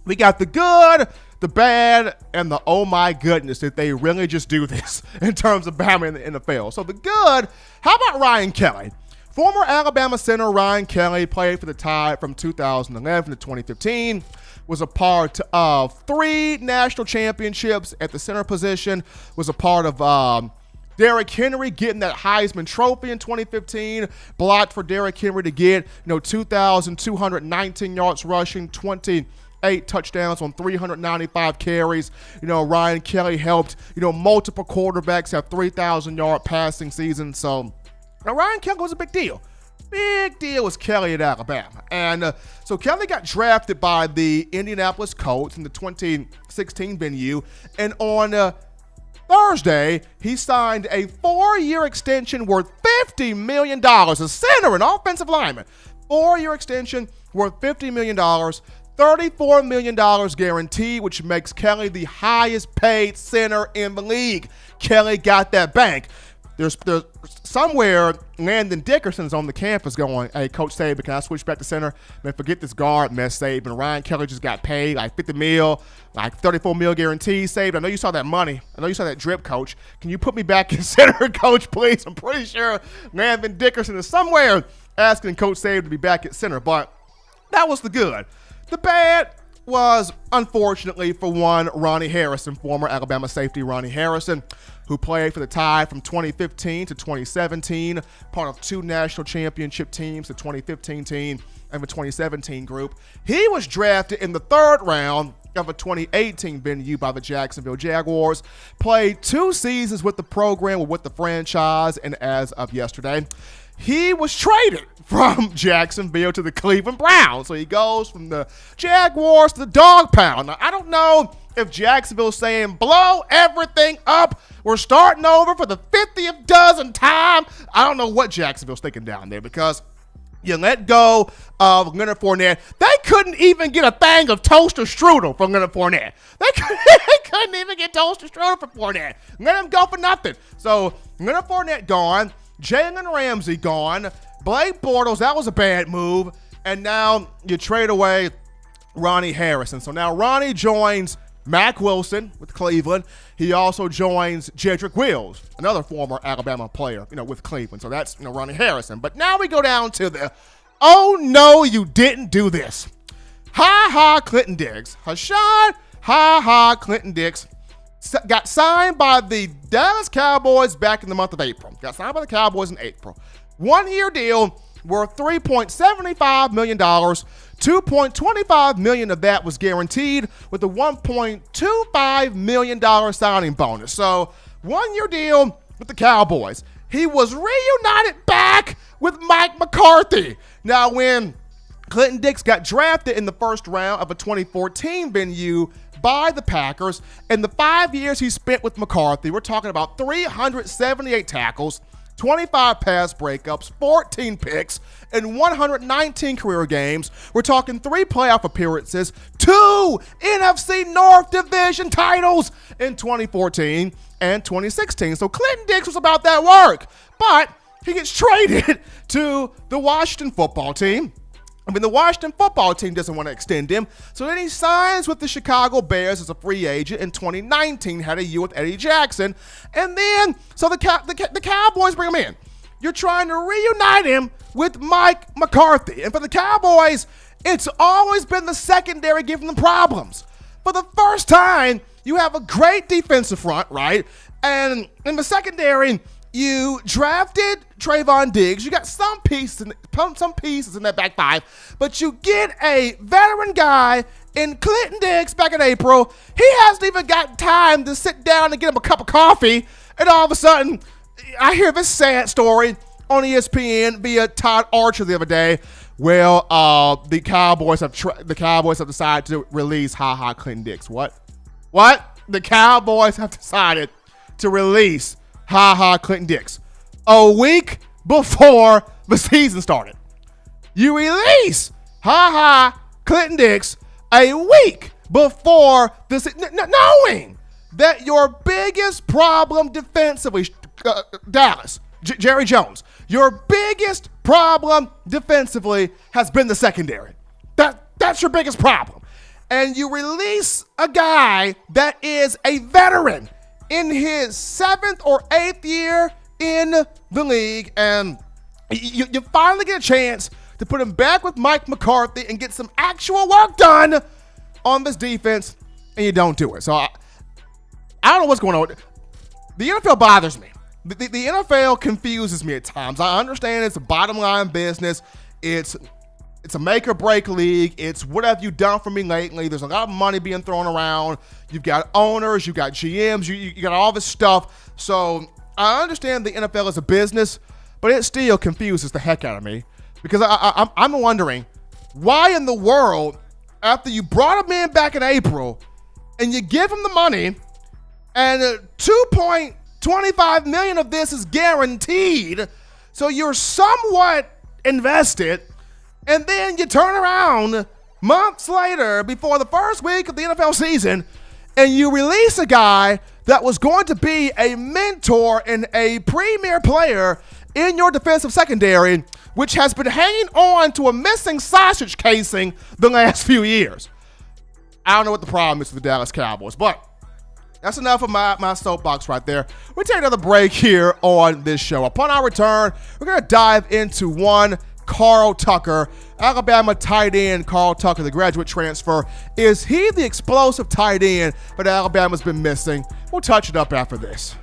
we got the good, the bad, and the oh my goodness, did they really just do this in terms of Bama in the NFL. So the good, how about Ryan Kelly? Former Alabama center Ryan Kelly played for the Tide from 2011 to 2015, was a part of 3 national championships at the center position, was a part of Derrick Henry getting that Heisman Trophy in 2015, blocked for Derrick Henry to get 2,219 yards rushing, 28 touchdowns on 395 carries. Ryan Kelly helped multiple quarterbacks have 3,000-yard passing seasons. So now Ryan Kelly was a big deal. Big deal was Kelly at Alabama. And so Kelly got drafted by the Indianapolis Colts in the 2016 venue, and on Thursday, he signed a 4-year extension worth $50 million. A center and offensive lineman. 4-year extension worth $50 million. $34 million guaranteed, which makes Kelly the highest paid center in the league. Kelly got that bank. There's somewhere Landon Dickerson's on the campus going, hey, Coach Saban, can I switch back to center? Man, forget this guard mess, Saban. Ryan Kelly just got paid like $50 million, like $34 million guaranteed, Saban. I know you saw that money. I know you saw that drip, Coach. Can you put me back in center, Coach, please? I'm pretty sure Landon Dickerson is somewhere asking Coach Saban to be back at center. But that was the good. The bad was, unfortunately for one, Ronnie Harrison, former Alabama safety Ronnie Harrison, who played for the Tide from 2015 to 2017, part of 2 national championship teams, the 2015 team and the 2017 group. He was drafted in the 3rd round of a 2018 venue by the Jacksonville Jaguars, played 2 seasons with the program or with the franchise, and as of yesterday, he was traded from Jacksonville to the Cleveland Browns. So he goes from the Jaguars to the dog pound. Now, I don't know if Jacksonville's saying, blow everything up, we're starting over for the 50th dozen time. I don't know what Jacksonville's thinking down there, because you let go of Leonard Fournette. They couldn't even get a thing of toaster strudel from Leonard Fournette. They couldn't even get toaster strudel from Fournette. Let him go for nothing. So Leonard Fournette gone, Jalen Ramsey gone, Blake Bortles, that was a bad move, and now you trade away Ronnie Harrison. So now Ronnie joins Mack Wilson with Cleveland. He also joins Jedrick Wills, another former Alabama player, with Cleveland. So that's, Ronnie Harrison. But now we go down to the, oh no, you didn't do this. Clinton Diggs. Hashan Clinton Diggs got signed by the Dallas Cowboys back in the month of April. Got signed by the Cowboys in April. 1-year deal worth $3.75 million. $2.25 million of that was guaranteed, with a $1.25 million signing bonus. So 1-year deal with the Cowboys. He was reunited back with Mike McCarthy. Now, when Clinton Diggs got drafted in the 1st round of a 2014 venue by the Packers, in the 5 years he spent with McCarthy, we're talking about 378 tackles, 25 pass breakups, 14 picks, and 119 career games. We're talking 3 playoff appearances, 2 NFC North Division titles in 2014 and 2016. So Clinton Diggs was about that work, but he gets traded to the Washington football team. The Washington football team doesn't want to extend him, so then he signs with the Chicago Bears as a free agent in 2019, had a year with Eddie Jackson, and then, so the Cowboys bring him in. You're trying to reunite him with Mike McCarthy, and for the Cowboys, it's always been the secondary giving them problems. For the first time, you have a great defensive front, right? And in the secondary, you drafted Trayvon Diggs. You got some pieces in that back 5, but you get a veteran guy in Clinton Diggs back in April. He hasn't even got time to sit down and get him a cup of coffee, and all of a sudden, I hear this sad story on ESPN via Todd Archer the other day. Well, the Cowboys have decided to release Clinton Diggs. What? The Cowboys have decided to release Clinton Diggs a week before the season started. You release Clinton Diggs a week before knowing that your biggest problem defensively, Dallas, Jerry Jones, your biggest problem defensively has been the secondary. That's your biggest problem. And you release a guy that is a veteran in his 7th or 8th year in the league, and you finally get a chance to put him back with Mike McCarthy and get some actual work done on this defense, and you don't do it. So I don't know what's going on. The NFL bothers me. The NFL confuses me at times. I understand it's a bottom line business. It's a make or break league. It's what have you done for me lately? There's a lot of money being thrown around. You've got owners, you've got GMs, you got all this stuff. So I understand the NFL is a business, but it still confuses the heck out of me, because I'm wondering why in the world, after you brought him in back in April and you give him the money and $2.25 million of this is guaranteed, so you're somewhat invested, and then you turn around months later before the first week of the NFL season and you release a guy that was going to be a mentor and a premier player in your defensive secondary, which has been hanging on to a missing sausage casing the last few years. I don't know what the problem is for the Dallas Cowboys, but that's enough of my soapbox right there. We'll take another break here on this show. Upon our return, we're going to dive into one Carl Tucker, Alabama tight end Carl Tucker, the graduate transfer. Is he the explosive tight end that Alabama's been missing? We'll touch it up after this.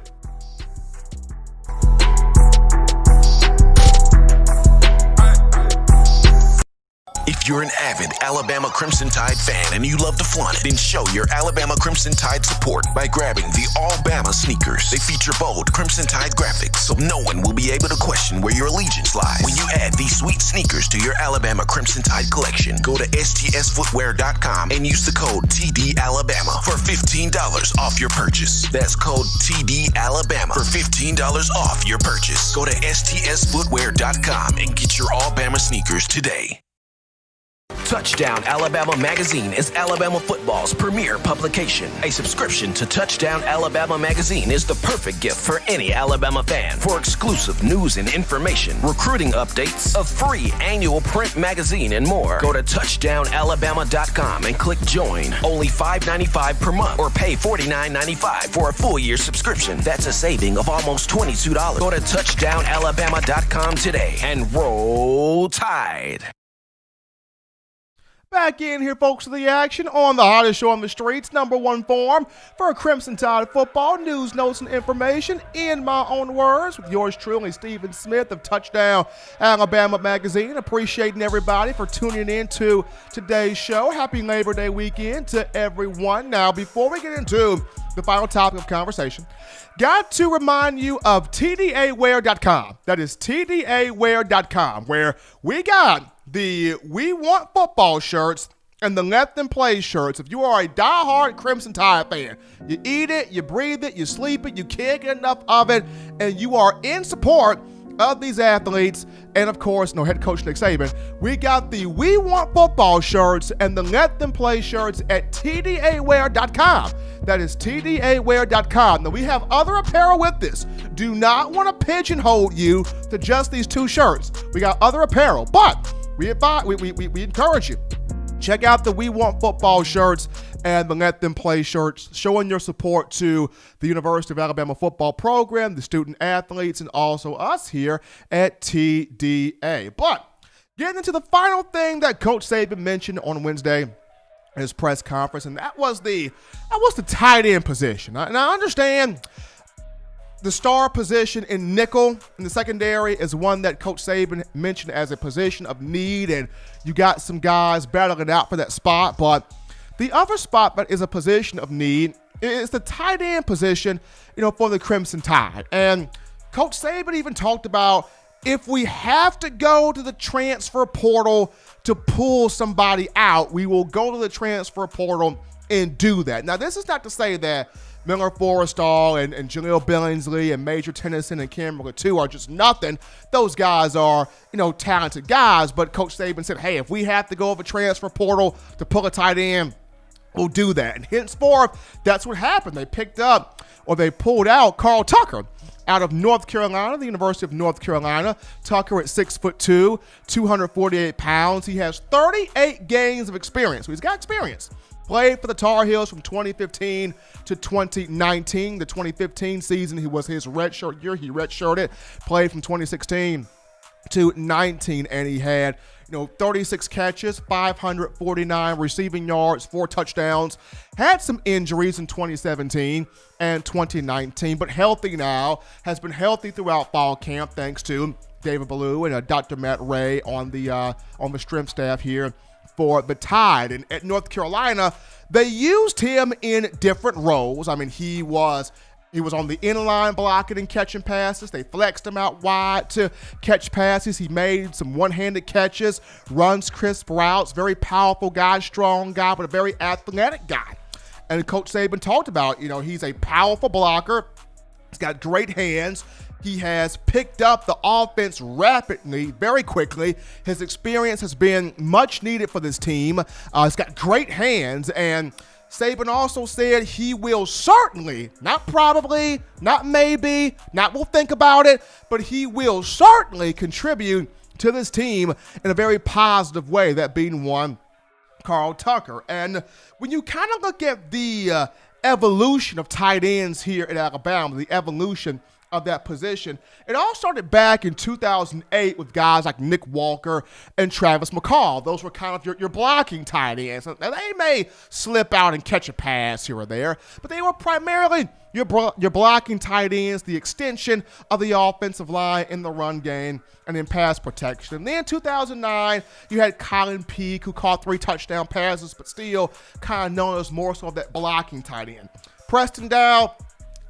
If you're an avid Alabama Crimson Tide fan and you love to flaunt it, then show your Alabama Crimson Tide support by grabbing the All-Bama sneakers. They feature bold Crimson Tide graphics, so no one will be able to question where your allegiance lies. When you add these sweet sneakers to your Alabama Crimson Tide collection, go to stsfootwear.com and use the code TDAlabama for $15 off your purchase. That's code TDAlabama for $15 off your purchase. Go to stsfootwear.com and get your All-Bama sneakers today. Touchdown Alabama Magazine is Alabama football's premier publication. A subscription to Touchdown Alabama Magazine is the perfect gift for any Alabama fan. For exclusive news and information, recruiting updates, a free annual print magazine, and more, go to touchdownalabama.com and click join. Only $5.95 per month or pay $49.95 for a full year subscription. That's a saving of almost $22. Go to touchdownalabama.com today and roll Tide. Back in here, folks, to the action on the hottest show on the streets, number one form for Crimson Tide football, news, notes, and information in my own words with yours truly, Stephen Smith of Touchdown Alabama Magazine. Appreciating everybody for tuning in to today's show. Happy Labor Day weekend to everyone. Now, before we get into the final topic of conversation, got to remind you of TDAwear.com. That is TDAwear.com, where we got the We Want Football shirts and the Let Them Play shirts. If you are a diehard Crimson Tide fan, you eat it, you breathe it, you sleep it, you can't get enough of it, and you are in support of these athletes, and of course, head coach Nick Saban, we got the We Want Football shirts and the Let Them Play shirts at TDAwear.com. That is TDAwear.com. Now, we have other apparel with this. Do not want to pigeonhole you to just these two shirts. We got other apparel, but we encourage you. Check out the We Want Football shirts and the Let Them Play shirts, showing your support to the University of Alabama football program, the student athletes, and also us here at TDA. But getting into the final thing that Coach Saban mentioned on Wednesday in his press conference, and that was the tight end position. And I understand the star position in nickel in the secondary is one that Coach Saban mentioned as a position of need, and you got some guys battling out for that spot. But the other spot that is a position of need is the tight end position, for the Crimson Tide. And Coach Saban even talked about if we have to go to the transfer portal to pull somebody out, we will go to the transfer portal and do that. Now, this is not to say that Miller Forrestall and Jaleel Billingsley and Major Tennyson and Cameron Latu are just nothing. Those guys are, talented guys. But Coach Saban said, hey, if we have to go over transfer portal to pull a tight end, we'll do that. And henceforth, that's what happened. They pulled out Carl Tucker out of North Carolina, the University of North Carolina. Tucker at 6'2", 248 pounds. He has 38 games of experience. So he's got experience. Played for the Tar Heels from 2015 to 2019. The 2015 season, he was his redshirt year. He redshirted. Played from 2016 to 19, and he had 36 catches, 549 receiving yards, 4 touchdowns. Had some injuries in 2017 and 2019, but healthy now. Has been healthy throughout fall camp thanks to David Ballou and Dr. Matt Ray on the strength staff here for the Tide. And at North Carolina, they used him in different roles. I mean, he was on the inline blocking and catching passes. They flexed him out wide to catch passes. He made some one-handed catches, runs crisp routes, very powerful guy, strong guy, but a very athletic guy. And Coach Saban talked about, he's a powerful blocker. He's got great hands. He has picked up the offense rapidly, very quickly. His experience has been much needed for this team. He's got great hands, and Saban also said he will certainly, not probably, not maybe, not we'll think about it, but he will certainly contribute to this team in a very positive way, that being one, Carl Tucker. And when you kind of look at the evolution of tight ends here at Alabama, the evolution of that position. It all started back in 2008 with guys like Nick Walker and Travis McCall. Those were kind of your blocking tight ends. Now, they may slip out and catch a pass here or there, but they were primarily your blocking tight ends, the extension of the offensive line in the run game and in pass protection. And then in 2009, you had Colin Peake, who caught 3 touchdown passes, but still kind of known as more so of that blocking tight end. Preston Dow,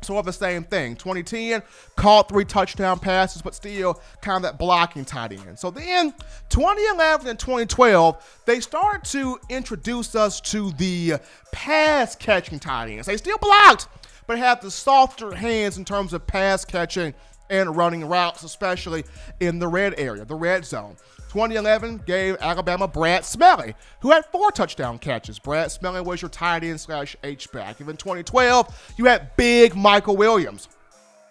sort of the same thing. 2010, caught 3 touchdown passes, but still kind of that blocking tight end. So then, 2011 and 2012, they started to introduce us to the pass catching tight ends. They still blocked, but have the softer hands in terms of pass catching and running routes, especially in the red area, the red zone. 2011 gave Alabama Brad Smelly, who had 4 touchdown catches. Brad Smelly was your tight end / H-back. Even 2012, you had big Michael Williams,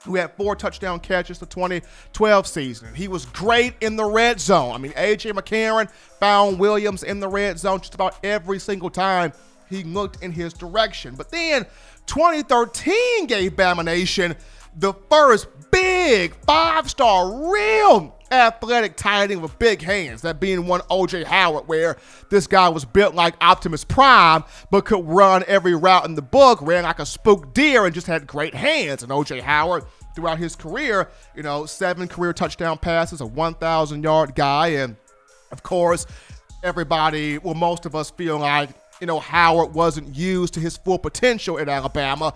who had 4 touchdown catches the 2012 season. He was great in the red zone. I mean, A.J. McCarron found Williams in the red zone just about every single time he looked in his direction. But then 2013 gave Bama Nation the first big 5-star real athletic tight end with big hands, that being one O.J. Howard, where this guy was built like Optimus Prime, but could run every route in the book, ran like a spooked deer, and just had great hands. And O.J. Howard, throughout his career, 7 career touchdown passes, a 1,000-yard guy, and of course, everybody, well, most of us feel like, Howard wasn't used to his full potential at Alabama.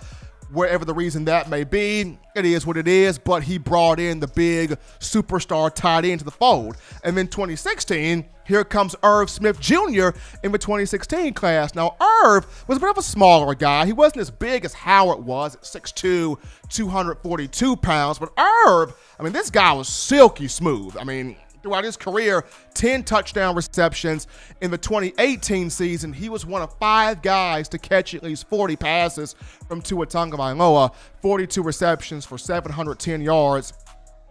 Wherever the reason that may be, it is what it is, but he brought in the big superstar tight end to the fold. And then 2016, here comes Irv Smith Jr. in the 2016 class. Now, Irv was a bit of a smaller guy. He wasn't as big as Howard was at 6'2", 242 pounds, but Irv, this guy was silky smooth. Throughout his career, 10 touchdown receptions. In the 2018 season, he was one of 5 guys to catch at least 40 passes from Tua Tagovailoa, 42 receptions for 710 yards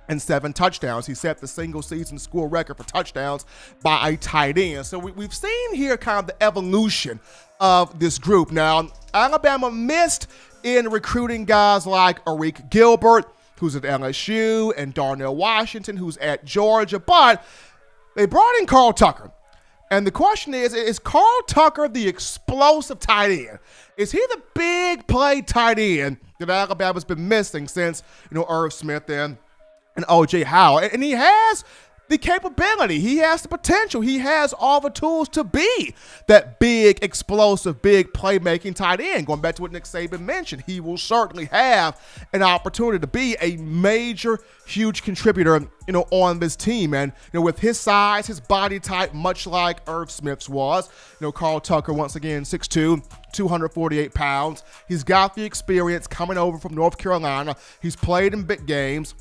and 7 touchdowns. He set the single-season school record for touchdowns by a tight end. So we've seen here kind of the evolution of this group. Now, Alabama missed in recruiting guys like Arik Gilbert, who's at LSU, and Darnell Washington, who's at Georgia, but they brought in Carl Tucker. And the question is Carl Tucker the explosive tight end? Is he the big play tight end that Alabama's been missing since, Irv Smith and O.J. Howard? And he has the capability. He has the potential. He has all the tools to be that big, explosive, big playmaking tight end. Going back to what Nick Saban mentioned, he will certainly have an opportunity to be a major, huge contributor, on this team. And, with his size, his body type, much like Irv Smith's was, Carl Tucker, once again, 6'2", 248 pounds. He's got the experience coming over from North Carolina. He's played in big games.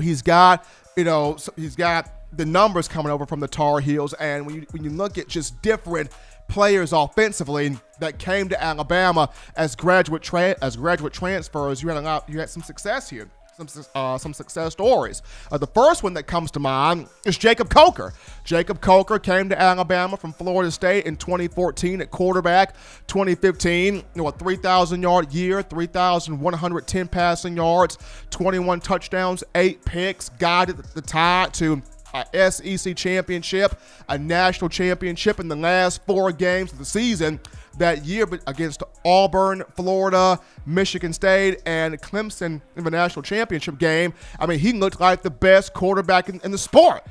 He's got the numbers coming over from the Tar Heels, and when you look at just different players offensively that came to Alabama as graduate transfers, you had some success here. Some success stories. The first one that comes to mind is Jacob Coker. Jacob Coker came to Alabama from Florida State in 2014 at quarterback. 2015, a 3,000-yard year, 3,110 passing yards, 21 touchdowns, 8 picks, guided the Tide to a SEC championship, a national championship in the last 4 games of the season that year against Auburn, Florida, Michigan State, and Clemson in the national championship game. He looked like the best quarterback in the sport.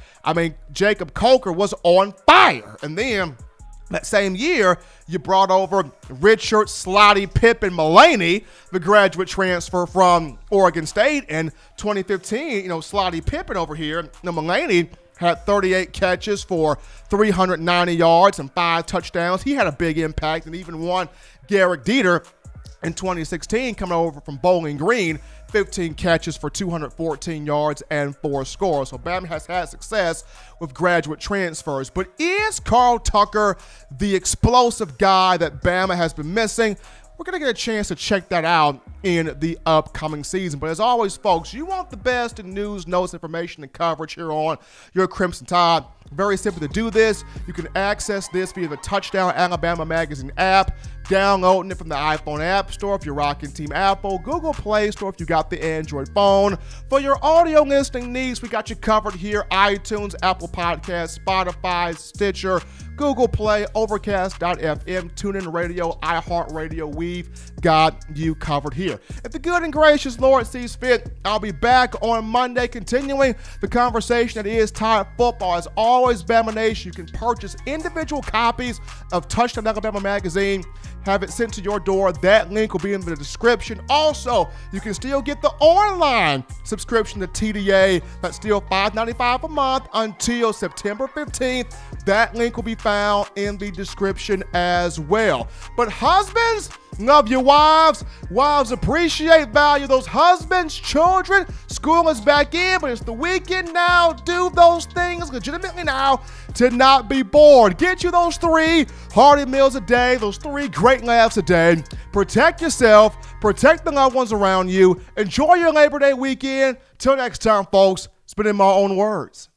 Jacob Coker was on fire. And then that same year, you brought over Richard Slotty Pippen Mullaney, the graduate transfer from Oregon State. In 2015, Slotty Pippen over here, Mullaney had 38 catches for 390 yards and 5 touchdowns. He had a big impact and even won Garrick Dieter in 2016 coming over from Bowling Green, 15 catches for 214 yards and 4 scores. So Bama has had success with graduate transfers. But is Carl Tucker the explosive guy that Bama has been missing? We're going to get a chance to check that out in the upcoming season. But as always, folks, you want the best in news, notes, information, and coverage here on your Crimson Tide. Very simple to do this. You can access this via the Touchdown Alabama Magazine app, downloading it from the iPhone App Store if you're rocking Team Apple, Google Play Store if you got the Android phone. For your audio listening needs, we got you covered here: iTunes, Apple Podcasts, Spotify, Stitcher, Google Play, Overcast.fm, TuneIn Radio, iHeartRadio. We've got you covered here. If the good and gracious Lord sees fit, I'll be back on Monday continuing the conversation that is Tide football. As always, Bama Nation, you can purchase individual copies of Touchdown Alabama Magazine, have it sent to your door. That link will be in the description. Also, you can still get the online subscription to TDA. That's still $5.95 a month until September 15th. That link will be found in the description as well. But husbands, love your wives. Wives appreciate, value those husbands. Children, school is back in, but it's the weekend now. Do those things legitimately now to not be bored. Get you those 3 hearty meals a day, those 3 great laughs a day. Protect yourself, protect the loved ones around you. Enjoy your Labor Day weekend. Till next time, folks, spit in my own words.